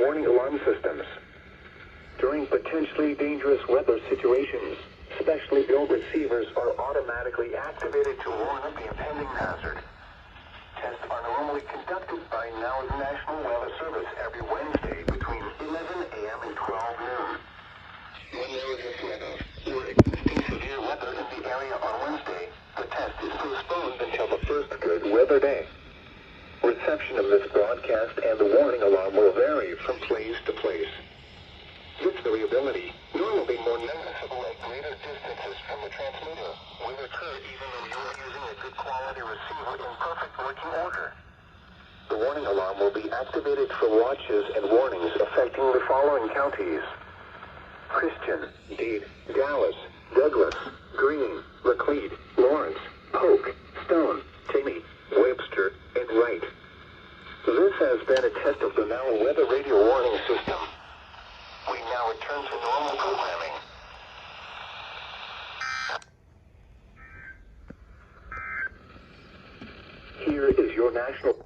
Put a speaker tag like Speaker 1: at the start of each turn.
Speaker 1: warning alarm systems. During potentially dangerous weather situations, specially built receivers are automatically activated to warn of the impending hazard. Tests are normally conducted by NOW's National Weather Service every Wednesday between 11 a.m. and 12 noon. When there is this weather or existing severe weather in the area on Wednesday, the test is postponed until the first good weather day. Reception of this broadcast and the warning alarm will vary from place to place. This variability, normally more noticeable at greater distances from the transmitter, will occur even though you are using a good quality receiver in perfect working order. The warning alarm will be activated for watches and warnings affecting the following counties: Christian, Dade, Dallas, Douglas, Greene, Laclede, Lawrence, Polk, Stone, Taney, Webster, and Wright. This has been a test of the NOW Weather Radio Warning System. We now return to normal programming. Here is your national...